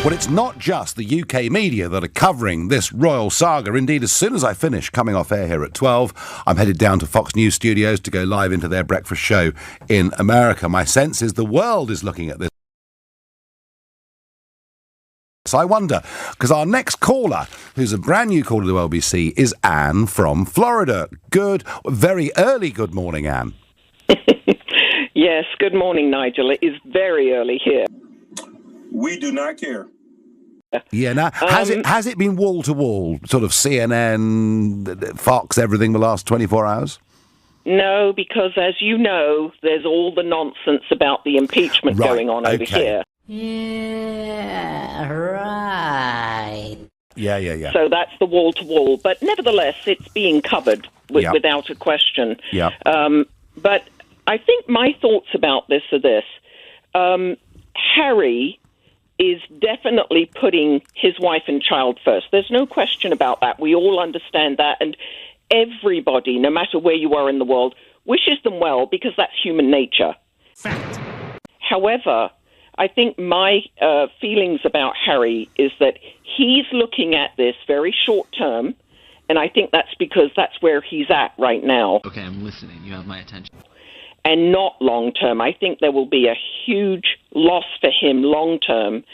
Well, it's not just the UK media that are covering this royal saga. Indeed, as soon as I finish coming off air here at 12, I'm headed down to Fox News studios to go live into their breakfast show in America. My sense is the world is looking at this. So I wonder, because our next caller, who's a brand new caller to LBC, is Anne from Florida. Very early good morning, Anne. Yes, good morning, Nigel. It is very early here. We do not care. Yeah, now, has it been wall-to-wall, sort of CNN, Fox, everything the last 24 hours? No, because as you know, there's all the nonsense about the impeachment going on over here. Yeah, right. Yeah. So that's the wall-to-wall. But nevertheless, it's being covered without a question. Yeah. But I think my thoughts about this are this. Harry is definitely putting his wife and child first. There's no question about that. We all understand that. And everybody, no matter where you are in the world, wishes them well because that's human nature. Fact. However, I think my feelings about Harry is that he's looking at this very short term, and I think that's because that's where he's at right now. Okay, I'm listening. You have my attention. And not long term. I think there will be a huge loss for him long term,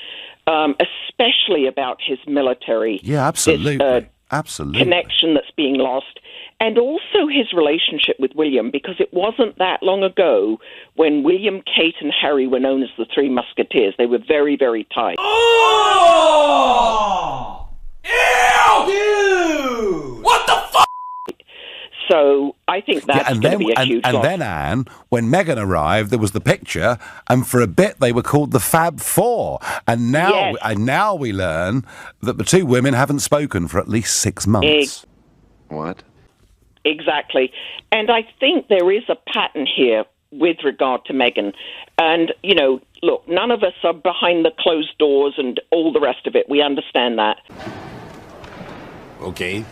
especially about his military. Yeah, absolutely. Absolutely. Connection that's being lost. And also his relationship with William, because it wasn't that long ago when William, Kate, and Harry were known as the Three Musketeers. They were very, very tight. Oh! Ew! Dude! What the fuck? So I think that's going to be a huge loss. And then, Anne, when Meghan arrived, there was the picture, and for a bit they were called the Fab Four. And now we learn that the two women haven't spoken for at least 6 months. What? Exactly. And I think there is a pattern here with regard to Meghan. And, you know, look, none of us are behind the closed doors and all the rest of it. We understand that. Okay.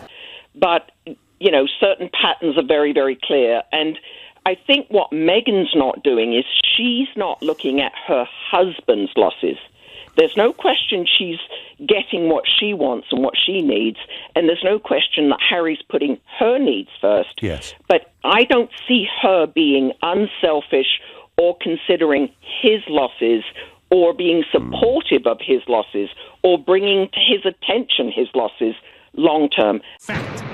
But, you know, certain patterns are very, very clear. And I think what Meghan's not doing is she's not looking at her husband's losses. There's no question she's getting what she wants and what she needs, and there's no question that Harry's putting her needs first. Yes. But I don't see her being unselfish or considering his losses or being supportive of his losses or bringing to his attention his losses long term. Fact.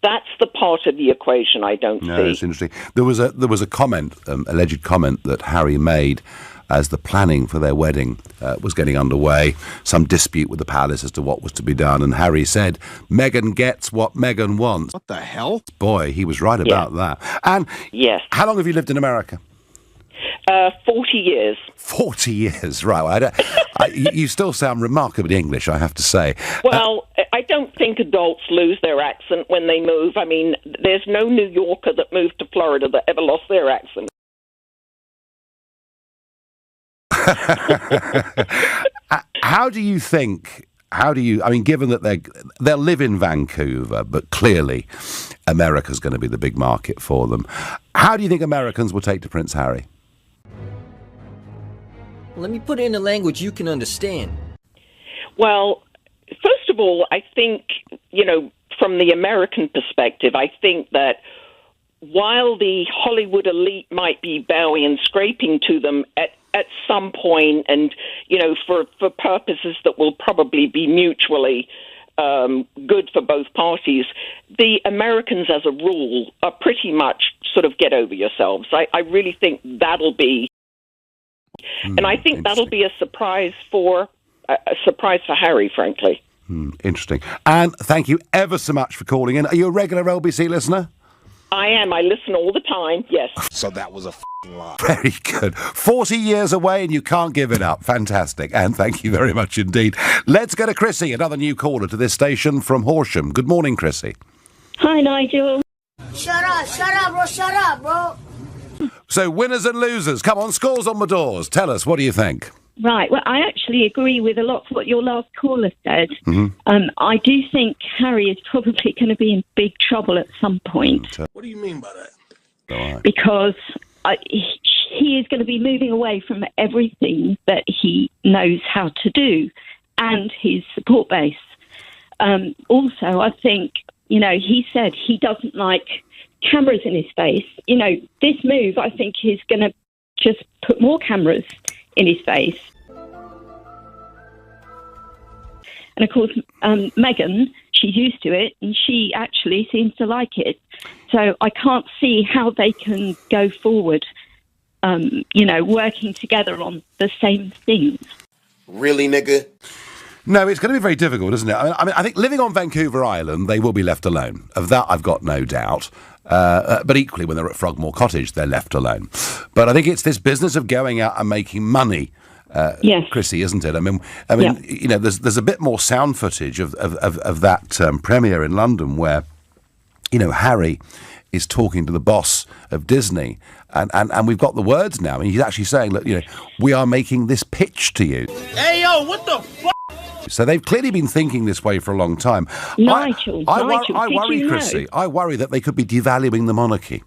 That's the part of the equation I don't see. No, it's interesting. There was a comment, alleged comment that Harry made as the planning for their wedding was getting underway, some dispute with the palace as to what was to be done, and Harry said, Meghan gets what Meghan wants. What the hell? Boy, he was right about that. And yes. How long have you lived in America? 40 years. 40 years, right. You still sound remarkably English, I have to say. Well, I don't think adults lose their accent when they move. I mean, there's no New Yorker that moved to Florida that ever lost their accent. How do you, I mean, given that they'll live in Vancouver, but clearly America's going to be the big market for them, how do you think Americans will take to Prince Harry? Let me put it in a language you can understand. Well, first of all, I think, you know, from the American perspective, I think that while the Hollywood elite might be bowing and scraping to them at some point, and, you know, for purposes that will probably be mutually good for both parties, the Americans, as a rule, are pretty much sort of get over yourselves. I really think that'll be, and I think that'll be a surprise for Harry, frankly. Interesting. And thank you ever so much for calling in. Are you a regular LBC listener? I am. I listen all the time, yes. So that was a lie. Very good. 40 years away and you can't give it up. Fantastic. And thank you very much indeed. Let's go to Chrissy, another new caller to this station from Horsham. Good morning, Chrissy. Hi, Nigel. Shut up, bro. So, winners and losers. Come on, scores on the doors. Tell us, what do you think? Right, well, I actually agree with a lot of what your last caller said. I do think Harry is probably going to be in big trouble at some point. What do you mean by that? Because he is going to be moving away from everything that he knows how to do. and his support base. Also, I think, he said he doesn't like cameras in his face. This move, I think, is going to just put more cameras in his face. And of course, Meghan, she's used to it, and she actually seems to like it. So I can't see how they can go forward, working together on the same things. Really, nigga? No, it's going to be very difficult, isn't it? I think living on Vancouver Island, they will be left alone. Of that, I've got no doubt. But equally, when they're at Frogmore Cottage, they're left alone. But I think it's this business of going out and making money. Yes. Chrissy, isn't it? I mean, yeah. There's a bit more sound footage of that premiere in London where, Harry is talking to the boss of Disney, and we've got the words now, and he's actually saying, look, we are making this pitch to you. Hey, yo, what the fuck? So they've clearly been thinking this way for a long time. Nigel, I worry, Chrissy. I worry that they could be devaluing the monarchy.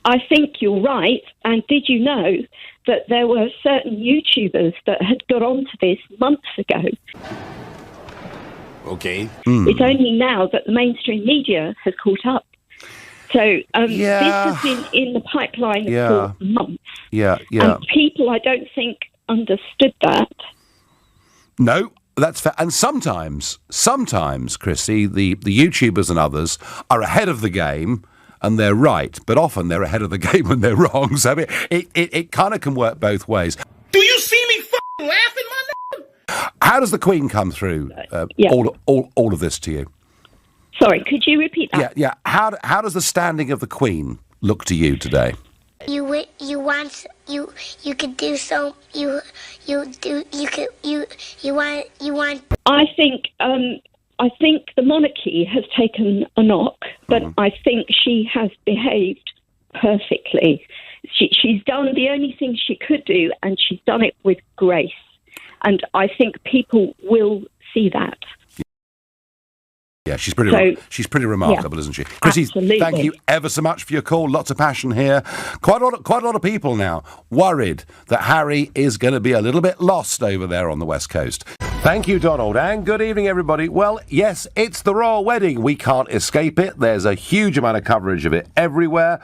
I think you're right. And did you know that there were certain YouTubers that had got onto this months ago? Okay. It's only now that the mainstream media has caught up. So this has been in the pipeline for months. Yeah. And people, I don't think, understood that. No. That's fair. And sometimes, Chrissy, the YouTubers and others are ahead of the game and they're right, but often they're ahead of the game when they're wrong. So it kind of can work both ways. Do you see me fucking laughing, my nigga? How does the Queen come through all of this to you? Sorry, could you repeat that? Yeah. How does the standing of the Queen look to you today? You could do so. You want. I think the monarchy has taken a knock, but I think she has behaved perfectly. She's done the only thing she could do, and she's done it with grace. And I think people will see that. Yeah, she's pretty remarkable, isn't she? Chrissy, absolutely. Thank you ever so much for your call. Lots of passion here. Quite a lot of people now worried that Harry is going to be a little bit lost over there on the West Coast. Thank you, Donald, and good evening, everybody. Well, yes, it's the royal wedding. We can't escape it. There's a huge amount of coverage of it everywhere.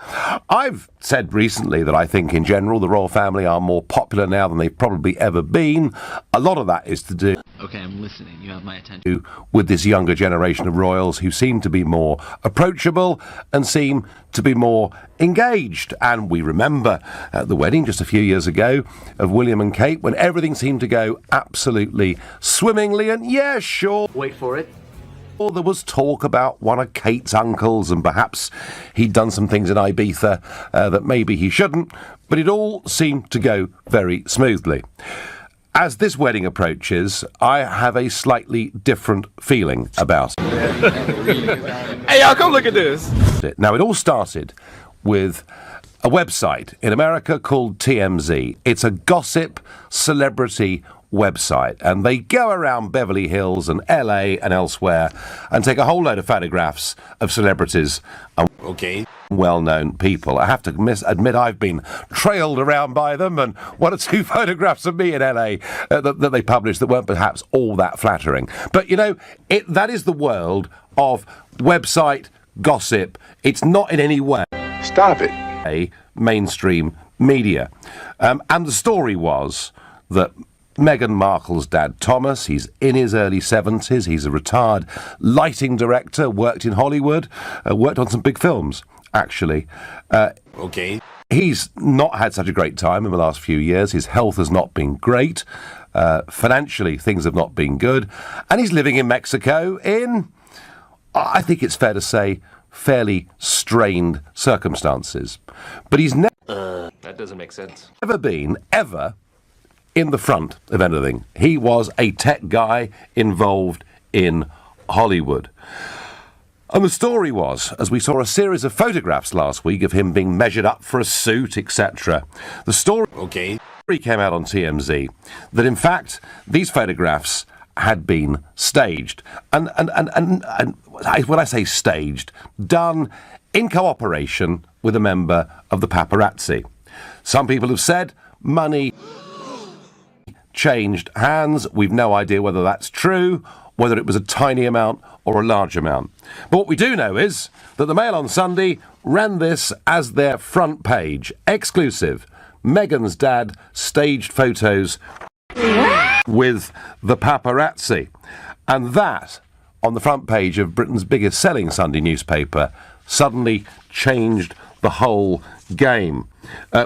I've said recently that I think, in general, the royal family are more popular now than they've probably ever been. A lot of that is to do... Okay, I'm listening. You have my attention. ...with this younger generation of royals who seem to be more approachable and seem to be more engaged. And we remember the wedding just a few years ago of William and Kate when everything seemed to go absolutely swimmingly, and yeah, sure. Wait for it. There was talk about one of Kate's uncles and perhaps he'd done some things in Ibiza that maybe he shouldn't, but it all seemed to go very smoothly. As this wedding approaches, I have a slightly different feeling about it. Hey, y'all, come look at this. Now, it all started with a website in America called TMZ. It's a gossip celebrity website, and they go around Beverly Hills and LA and elsewhere and take a whole load of photographs of celebrities and well-known people. I have to admit I've been trailed around by them, and one or two photographs of me in LA that they published that weren't perhaps all that flattering. But, that is the world of website gossip. It's not in any way... Stop it. ...a mainstream media. And the story was that Meghan Markle's dad, Thomas, he's in his early 70s. He's a retired lighting director, worked in Hollywood, worked on some big films, actually. He's not had such a great time in the last few years. His health has not been great. Financially, things have not been good. And he's living in Mexico in, I think it's fair to say, fairly strained circumstances. But he's That doesn't make sense. never been, ever, in the front of anything. He was a tech guy involved in Hollywood. And the story was, as we saw a series of photographs last week of him being measured up for a suit, etc., the story came out on TMZ that, in fact, these photographs had been staged. And when I say staged, done in cooperation with a member of the paparazzi. Some people have said money changed hands. We've no idea whether that's true, whether it was a tiny amount or a large amount. But what we do know is that the Mail on Sunday ran this as their front page. Exclusive. Meghan's dad staged photos with the paparazzi. And that, on the front page of Britain's biggest selling Sunday newspaper, suddenly changed the whole game.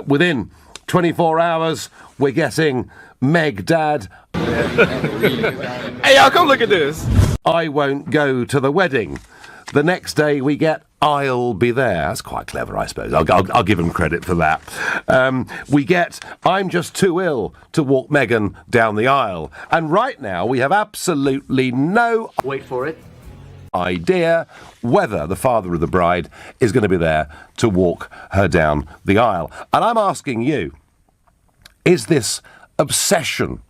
Within 24 hours, we're getting Meg Dad. Hey, y'all, come look at this. I won't go to the wedding. The next day, we get I'll be there. That's quite clever, I suppose. I'll give him credit for that. We get I'm just too ill to walk Meghan down the aisle. And right now, we have absolutely no... Wait for it. ...idea whether the father of the bride is going to be there to walk her down the aisle. And I'm asking you, is this obsession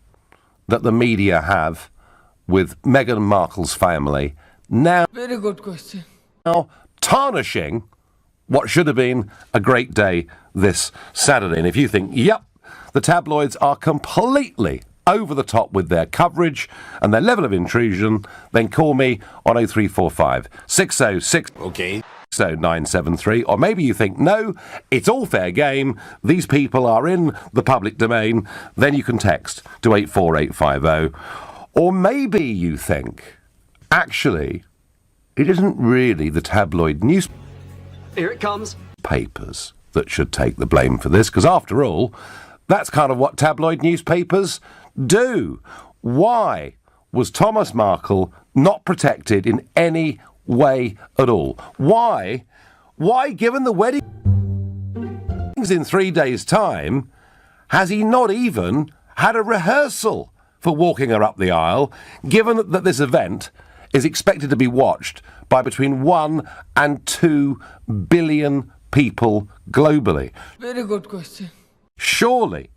that the media have with Meghan Markle's family now... Very good question. ...now tarnishing what should have been a great day this Saturday? And if you think, yep, the tabloids are completely over the top with their coverage and their level of intrusion, then call me on 0345 606 Okay. 0973. Or maybe you think, no, it's all fair game, these people are in the public domain, then you can text to 84850. Or maybe you think, actually, it isn't really the tabloid newspapers Here it comes. that should take the blame for this, because after all, that's kind of what tabloid newspapers do. Why was Thomas Markle not protected in any way at all? Why, given the wedding in 3 days' time, has he not even had a rehearsal for walking her up the aisle, given that this event is expected to be watched by between 1 and 2 billion people globally? Very good question. Surely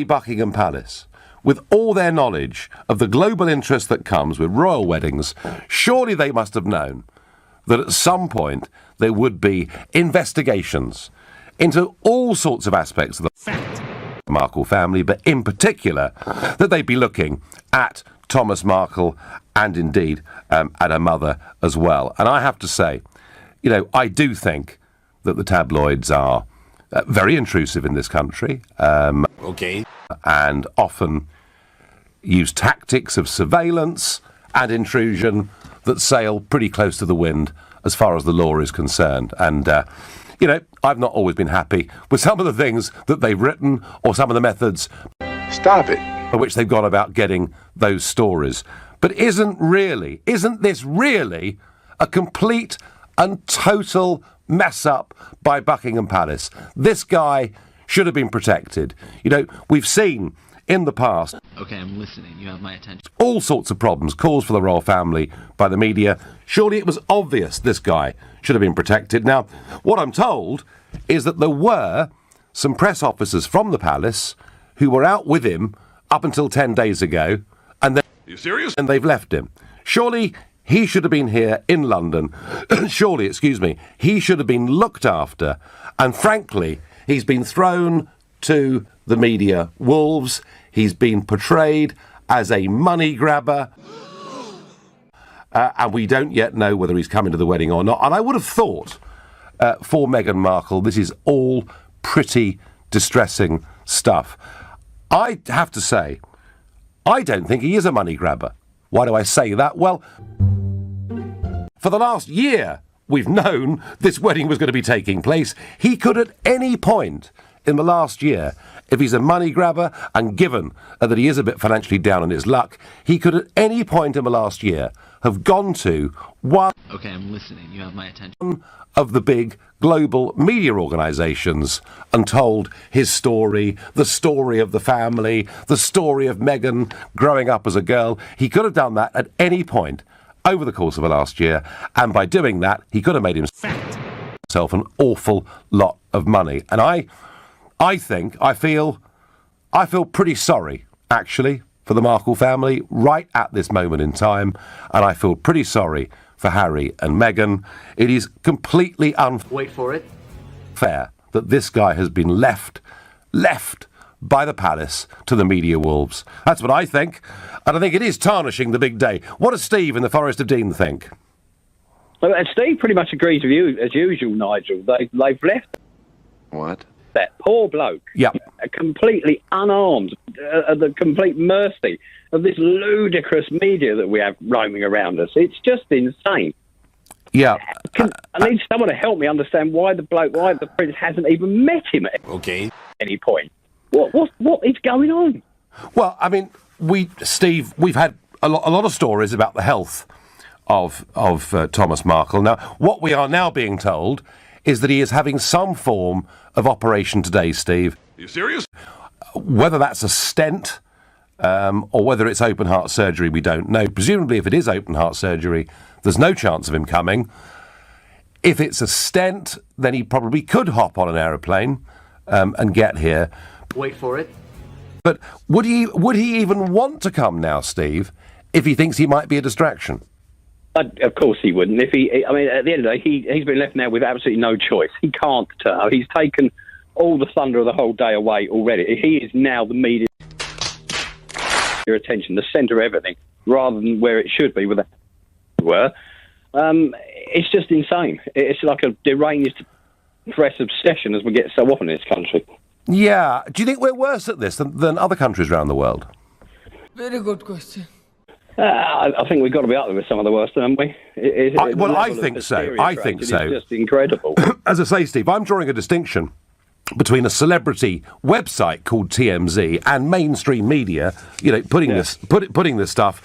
Buckingham Palace, with all their knowledge of the global interest that comes with royal weddings, surely they must have known that at some point there would be investigations into all sorts of aspects of the Markle family, but in particular that they'd be looking at Thomas Markle and indeed at her mother as well. And I have to say, you know, I do think that the tabloids are very intrusive in this country. Okay. And often use tactics of surveillance and intrusion that sail pretty close to the wind as far as the law is concerned. And, you know, I've not always been happy with some of the things that they've written or some of the methods Stop it. by which they've gone about getting those stories. But isn't this really a complete and total mess up by Buckingham Palace? This guy should have been protected. You know, we've seen in the past... Okay, I'm listening. You have my attention. ...all sorts of problems caused for the royal family by the media. Surely it was obvious this guy should have been protected. Now, what I'm told is that there were some press officers from the palace who were out with him up until 10 days ago, and You serious? and they've left him. Surely he should have been here in London. Surely, he should have been looked after. And frankly, he's been thrown to the media wolves. He's been portrayed as a money grabber. And we don't yet know whether he's coming to the wedding or not. And I would have thought, for Meghan Markle, this is all pretty distressing stuff. I have to say, I don't think he is a money grabber. Why do I say that? Well, for the last year, we've known this wedding was going to be taking place. He could at any point in the last year, if he's a money grabber, and given that he is a bit financially down on his luck, he could at any point in the last year have gone to one Okay, I'm listening. You have my attention. of the big global media organisations and told his story, the story of the family, the story of Meghan growing up as a girl. He could have done that at any point over the course of the last year, and by doing that, he could have made himself an awful lot of money. And I feel pretty sorry, actually, for the Markle family right at this moment in time, and I feel pretty sorry for Harry and Meghan. It is completely Wait for it. unfair that this guy has been left by the palace to the media wolves. That's what I think, and I think it is tarnishing the big day. What does Steve in the Forest of Dean think? Well, Steve pretty much agrees with you, as usual, Nigel. They've left... What? That poor bloke, completely unarmed, at the complete mercy of this ludicrous media that we have roaming around us. It's just insane. Yeah. I need someone to help me understand why the prince hasn't even met him at any point. What is going on? Well, I mean, Steve, we've had a lot of stories about the health of Thomas Markle. Now, what we are now being told is that he is having some form of operation today, Steve. Are you serious? Whether that's a stent or whether it's open heart surgery, we don't know. Presumably, if it is open heart surgery, there's no chance of him coming. If it's a stent, then he probably could hop on an aeroplane and get here. Wait for it. But would he even want to come now, Steve, if he thinks he might be a distraction? Of course he wouldn't. At the end of the day, he's been left now with absolutely no choice. He can't turn up. He's taken all the thunder of the whole day away already. He is now the media attention, the centre of everything, rather than where it should be, where they were. It's just insane. It's like a deranged press obsession, as we get so often in this country. Yeah. Do you think we're worse at this than other countries around the world? Very good question. I think we've got to be up there with some of the worst, haven't we? I think so. I think so. It's just incredible. As I say, Steve, I'm drawing a distinction between a celebrity website called TMZ and mainstream media, putting this stuff,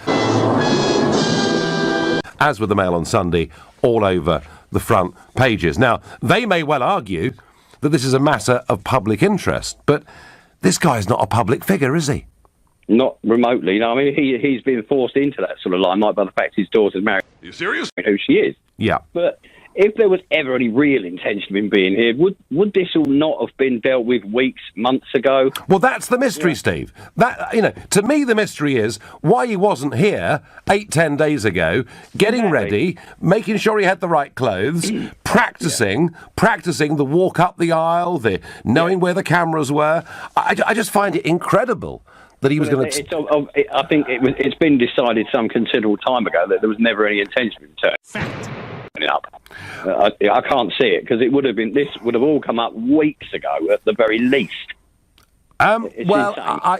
as with the Mail on Sunday, all over the front pages. Now, they may well argue that this is a matter of public interest, but this guy's not a public figure, is he? Not remotely. No, I mean, he's been forced into that sort of limelight by the fact his daughter's married. Are you serious? Who she is. Yeah. But if there was ever any real intention of him being here, would this all not have been dealt with weeks, months ago? Well, that's the mystery, Steve. To me, the mystery is why he wasn't here 8-10 days ago, getting ready, making sure he had the right clothes, practicing the walk up the aisle, the knowing where the cameras were. I just find it incredible that he was going to... I think it's been decided some considerable time ago that there was never any intention of him turning up. I can't see it, because this would have all come up weeks ago at the very least.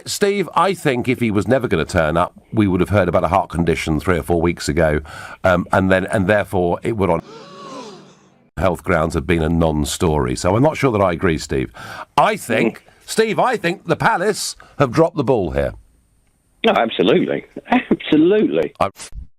Steve, I think if he was never going to turn up, we would have heard about a heart condition 3 or 4 weeks ago, and therefore it would, on health grounds, have been a non-story. So I'm not sure that I agree, Steve. Steve, I think the palace have dropped the ball here. No, absolutely. Absolutely.